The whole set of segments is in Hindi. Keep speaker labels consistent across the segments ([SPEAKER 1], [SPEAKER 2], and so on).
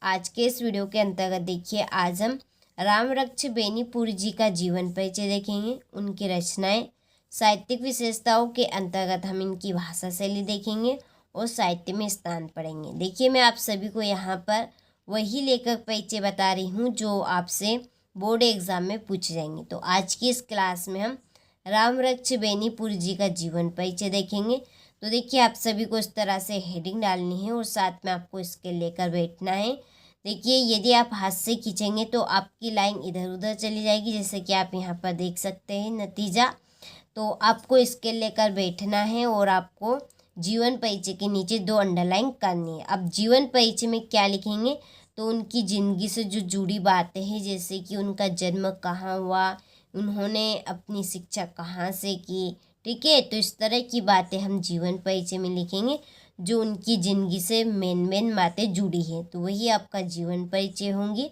[SPEAKER 1] आज के इस वीडियो के अंतर्गत देखिए, आज हम रामरक्ष बेनीपुरी जी का जीवन परिचय देखेंगे, उनकी रचनाएं, साहित्यिक विशेषताओं के अंतर्गत हम इनकी भाषा शैली देखेंगे और साहित्य में स्थान पढ़ेंगे। देखिए, मैं आप सभी को यहाँ पर वही लेखक परिचय बता रही हूँ जो आपसे बोर्ड एग्जाम में पूछे जाएंगे। तो आज की इस क्लास में हम रामरक्ष बेनीपुरी जी का जीवन परिचय देखेंगे। तो देखिए, आप सभी को इस तरह से हेडिंग डालनी है और साथ में आपको इसके लेकर बैठना है। देखिए, यदि आप हाथ से खींचेंगे तो आपकी लाइन इधर उधर चली जाएगी, जैसे कि आप यहाँ पर देख सकते हैं नतीजा। तो आपको इसके लेकर बैठना है और आपको जीवन परिचय के नीचे 2 अंडरलाइन करनी है। अब जीवन परिचय में क्या लिखेंगे, तो उनकी ज़िंदगी से जो जुड़ी बातें हैं, जैसे कि उनका जन्म कहाँ हुआ, उन्होंने अपनी शिक्षा कहाँ से की, ठीक है। तो इस तरह की बातें हम जीवन परिचय में लिखेंगे जो उनकी ज़िंदगी से मेन बातें जुड़ी हैं, तो वही आपका जीवन परिचय होंगी,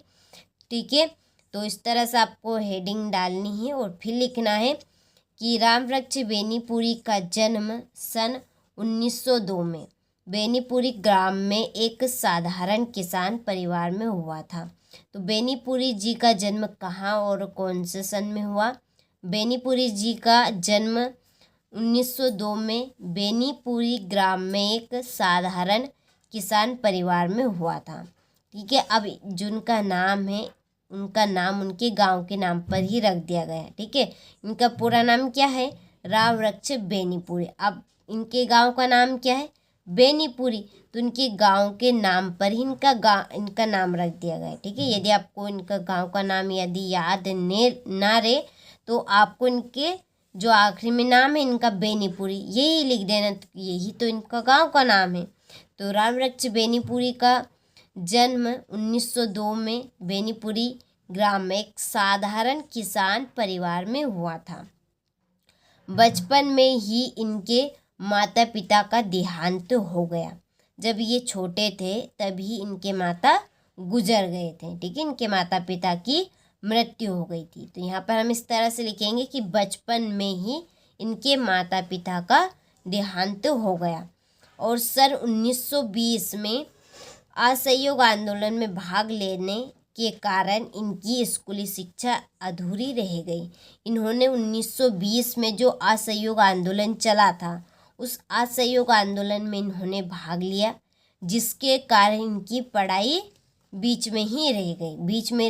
[SPEAKER 1] ठीक है। तो इस तरह से आपको हेडिंग डालनी है और फिर लिखना है कि रामरक्ष बेनीपुरी का जन्म सन 1902 में बेनीपुरी ग्राम में एक साधारण किसान परिवार में हुआ था। तो बेनीपुरी जी का जन्म कहाँ और कौन से सन में हुआ? बेनीपुरी जी का जन्म 1902 में बेनीपुरी ग्राम में एक साधारण किसान परिवार में हुआ था, ठीक है। अब जिनका नाम है, उनका नाम उनके गांव के नाम पर ही रख दिया गया है, ठीक है। इनका पूरा नाम क्या है? रामरक्ष बेनीपुरी। अब इनके गांव का नाम क्या है? बेनीपुरी। तो इनके गांव के नाम पर ही इनका नाम रख दिया गया है, ठीक है। यदि आपको इनका गांव का नाम यदि याद ना रहे तो आपको इनके जो आखिरी में नाम है इनका बेनीपुरी, यही लिख देना, तो यही तो इनका गांव का नाम है। तो रामरक्ष बेनीपुरी का जन्म 1902 में बेनीपुरी ग्राम में एक साधारण किसान परिवार में हुआ था। बचपन में ही इनके माता पिता का देहांत हो गया। जब ये छोटे थे तभी इनके माता गुजर गए थे, ठीक है। इनके माता पिता की मृत्यु हो गई थी। तो यहाँ पर हम इस तरह से लिखेंगे कि बचपन में ही इनके माता पिता का देहांत हो गया और सन 1920 में असहयोग आंदोलन में भाग लेने के कारण इनकी स्कूली शिक्षा अधूरी रह गई। इन्होंने 1920 में जो असहयोग आंदोलन चला था, उस असहयोग आंदोलन में इन्होंने भाग लिया, जिसके कारण इनकी पढ़ाई बीच में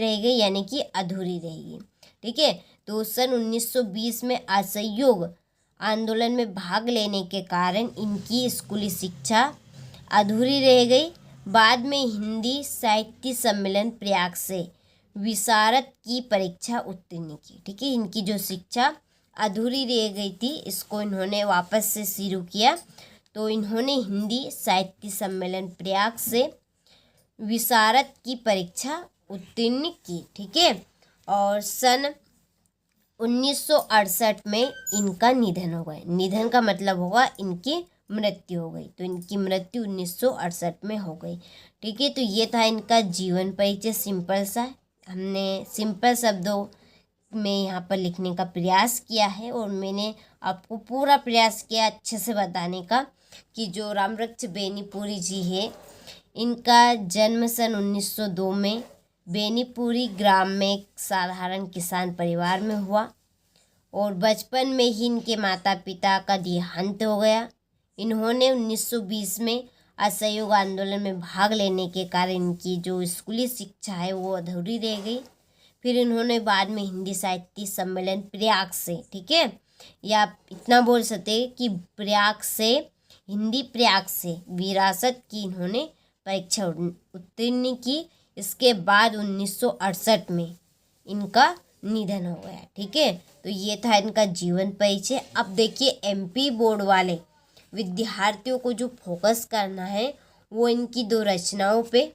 [SPEAKER 1] रह गई यानी कि अधूरी रहेगी, ठीक है। तो सन 1920 में असहयोग आंदोलन में भाग लेने के कारण इनकी स्कूली शिक्षा अधूरी रह गई। बाद में हिंदी साहित्य सम्मेलन प्रयाग से विशारद की परीक्षा उत्तीर्ण की, ठीक है। इनकी जो शिक्षा अधूरी रह गई थी, इसको इन्होंने वापस से शुरू किया। तो इन्होंने हिंदी साहित्य सम्मेलन प्रयाग से विशारद की परीक्षा उत्तीर्ण की, ठीक है। और सन 1968 में इनका निधन हो गया। निधन का मतलब होगा इनकी मृत्यु हो गई। तो इनकी मृत्यु 1968 में हो गई, ठीक है। तो ये था इनका जीवन परिचय, सिंपल सा। हमने सिंपल शब्दों में यहाँ पर लिखने का प्रयास किया है और मैंने आपको पूरा प्रयास किया अच्छे से बताने का कि जो रामरक्ष बेनीपुरी जी है, इनका जन्म सन 1902 में बेनीपुरी ग्राम में एक साधारण किसान परिवार में हुआ और बचपन में ही इनके माता पिता का देहांत हो गया। इन्होंने 1920 में असहयोग आंदोलन में भाग लेने के कारण इनकी जो स्कूली शिक्षा है वो अधूरी रह गई। फिर इन्होंने बाद में हिंदी साहित्य सम्मेलन प्रयाग से, ठीक है, या आप इतना बोल सकते कि प्रयाग से, हिंदी प्रयाग से विरासत की इन्होंने परीक्षा उत्तीर्ण की। इसके बाद 1968 में इनका निधन हो गया, ठीक है। तो ये था इनका जीवन परिचय। अब देखिए, एमपी बोर्ड वाले विद्यार्थियों को जो फोकस करना है वो इनकी 2 रचनाओं पे,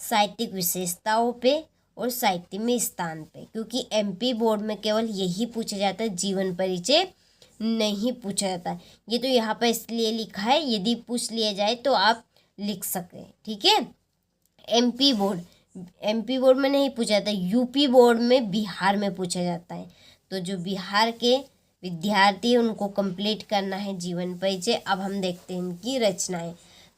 [SPEAKER 1] साहित्यिक विशेषताओं पे और साहित्य में स्थान पे, क्योंकि एमपी बोर्ड में केवल यही पूछा जाता है, जीवन परिचय नहीं पूछा जाता। ये तो यहाँ पर इसलिए लिखा है, यदि पूछ लिया जाए तो आप लिख सकें, ठीक है। एमपी बोर्ड में नहीं पूछा जाता, यूपी बोर्ड में, बिहार में पूछा जाता है। तो जो बिहार के विद्यार्थी उनको कंप्लीट करना है जीवन परिचय। अब हम देखते हैं इनकी रचनाएं।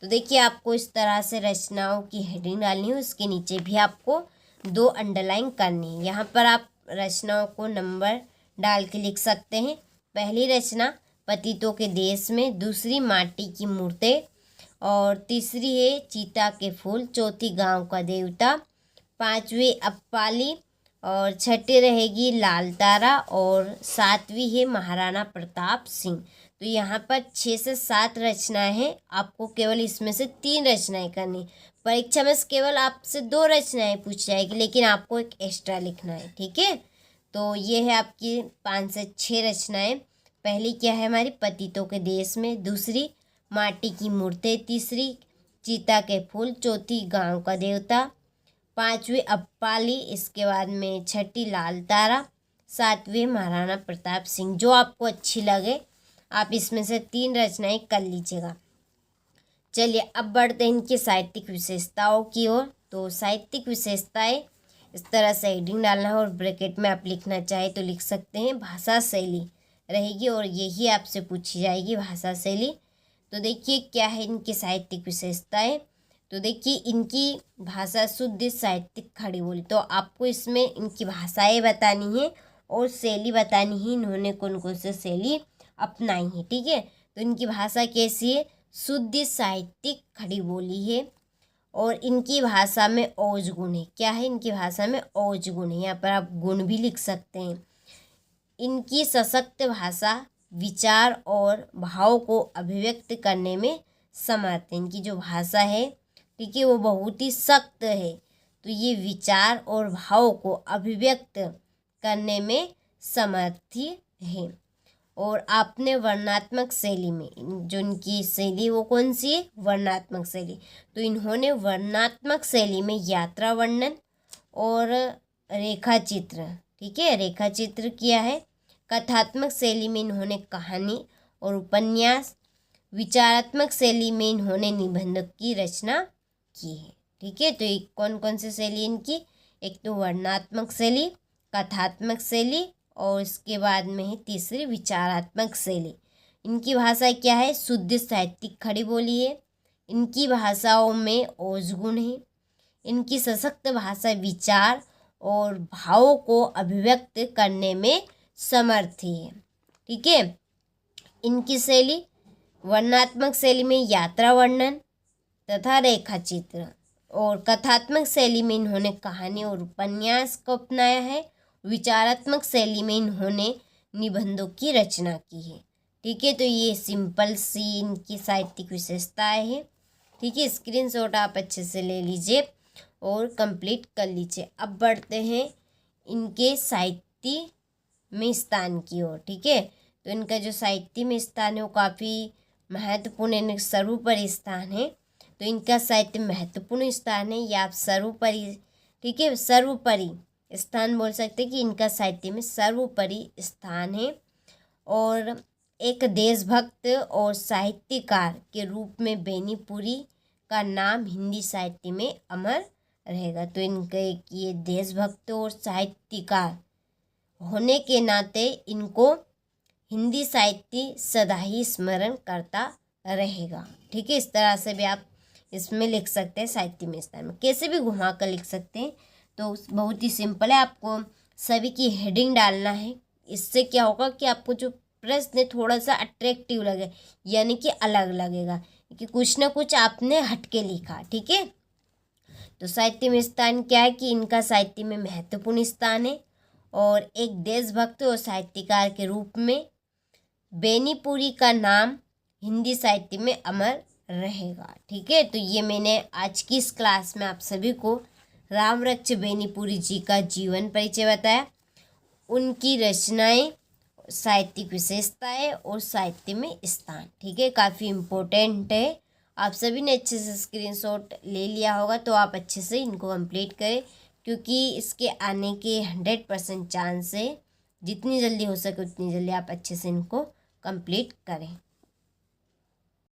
[SPEAKER 1] तो देखिए आपको इस तरह से रचनाओं की हेडिंग डालनी है, उसके नीचे भी आपको 2 अंडरलाइन करनी है। यहाँ पर आप रचनाओं को नंबर डाल के लिख सकते हैं। पहली रचना पतितों के देश में, दूसरी माटी की मूर्तें, और तीसरी है चीता के फूल, चौथी गांव का देवता, पांचवी अप्पाली, और छठी रहेगी लाल तारा, और सातवीं है महाराणा प्रताप सिंह। तो यहाँ पर 6 से 7 रचनाएं हैं, आपको केवल इसमें से 3 रचनाएं करनी। परीक्षा में केवल आपसे 2 रचनाएं पूछ जाएगी, लेकिन आपको एक एक्स्ट्रा लिखना है, ठीक है। तो ये है आपकी 5 से 6 रचनाएं। पहली क्या है हमारी, पतितों के देश में, दूसरी माटी की मूर्तें, तीसरी चीता के फूल, चौथी गांव का देवता, पांचवी अप्पाली, इसके बाद में छठी लाल तारा, सातवीं महाराणा प्रताप सिंह। जो आपको अच्छी लगे आप इसमें से 3 रचनाएं कर लीजिएगा। चलिए अब बढ़ते हैं इनकी साहित्यिक विशेषताओं की ओर। तो साहित्यिक विशेषताएं इस तरह से हेडिंग डालना है, और ब्रैकेट में आप लिखना चाहे तो लिख सकते हैं। भाषा शैली रहेगी, और यही आपसे पूछी जाएगी भाषा शैली। तो देखिए क्या है इनकी साहित्यिक विशेषताएं। तो देखिए इनकी भाषा शुद्ध साहित्यिक खड़ी बोली। तो आपको इसमें इनकी भाषाएं बतानी है और शैली बतानी है, इन्होंने कौन कौन से शैली अपनाई है, ठीक है। तो इनकी भाषा कैसी है, शुद्ध साहित्यिक खड़ी बोली है, और इनकी भाषा में ओज गुण है। क्या है, इनकी भाषा में ओज गुण है, यहाँ पर आप गुण भी लिख सकते हैं। इनकी सशक्त भाषा विचार और भाव को अभिव्यक्त करने में समर्थ है। इनकी जो भाषा है, ठीक है, वो बहुत ही सख्त है, तो ये विचार और भाव को अभिव्यक्त करने में समर्थ है। और आपने वर्णनात्मक शैली में, जो इनकी शैली वो कौन सी है, वर्णनात्मक शैली। तो इन्होंने वर्णनात्मक शैली में यात्रा वर्णन और रेखा चित्र, ठीक है, रेखा चित्र किया है। कथात्मक शैली में इन्होंने कहानी और उपन्यास, विचारात्मक शैली में इन्होंने निबंध की रचना की है, ठीक है। तो ये कौन कौन सी शैली इनकी, एक तो वर्णनात्मक शैली, कथात्मक शैली, और इसके बाद में है तीसरी विचारात्मक शैली। इनकी भाषा क्या है, शुद्ध साहित्यिक खड़ी बोली है। इनकी भाषाओं में ओज गुण है। इनकी सशक्त भाषा विचार और भावों को अभिव्यक्त करने में समर्थ है, ठीक है। इनकी शैली वर्णनात्मक शैली में यात्रा वर्णन तथा रेखा चित्र, और कथात्मक शैली में इन्होंने कहानी और उपन्यास को अपनाया है। विचारात्मक शैली में इन्होंने निबंधों की रचना की है, ठीक है। तो ये सिंपल सी इनकी साहित्यिक विशेषताएं हैं, ठीक है। स्क्रीनशॉट आप अच्छे से ले लीजिए और कंप्लीट कर लीजिए। अब बढ़ते हैं इनके साहित्य में स्थान की ओर, ठीक है। तो इनका जो साहित्य में स्थान है वो काफ़ी महत्वपूर्ण, सर्वोपरि स्थान है। तो इनका साहित्य महत्वपूर्ण स्थान है, या आप सर्वोपरि, ठीक है, सर्वोपरि स्थान बोल सकते हैं कि इनका साहित्य में सर्वोपरि स्थान है। और एक देशभक्त और साहित्यकार के रूप में बेनीपुरी का नाम हिंदी साहित्य में अमर रहेगा। तो इनके ये देशभक्त और साहित्यकार होने के नाते इनको हिंदी साहित्य सदा ही स्मरण करता रहेगा, ठीक है। इस तरह से भी आप इसमें लिख सकते हैं, साहित्य में स्थान में कैसे भी घुमा कर लिख सकते हैं। तो बहुत ही सिंपल है, आपको सभी की हेडिंग डालना है। इससे क्या होगा कि आपको जो प्रश्न थोड़ा सा अट्रैक्टिव लगे, यानी कि अलग लगेगा कि कुछ ना कुछ आपने हटके लिखा, ठीक है। तो साहित्य में स्थान क्या है कि इनका साहित्य में महत्वपूर्ण स्थान है, और एक देशभक्त और साहित्यकार के रूप में बेनीपुरी का नाम हिंदी साहित्य में अमर रहेगा, ठीक है। तो ये मैंने आज की इस क्लास में आप सभी को रामवृक्ष बेनीपुरी जी का जीवन परिचय बताया, उनकी रचनाएं, साहित्यिक विशेषताएं और साहित्य में स्थान, ठीक है। काफ़ी इम्पोर्टेंट है, आप सभी ने अच्छे से स्क्रीनशॉट ले लिया होगा, तो आप अच्छे से इनको कंप्लीट करें, क्योंकि इसके आने के 100% चांस है। जितनी जल्दी हो सके उतनी जल्दी आप अच्छे से इनको कंप्लीट करें।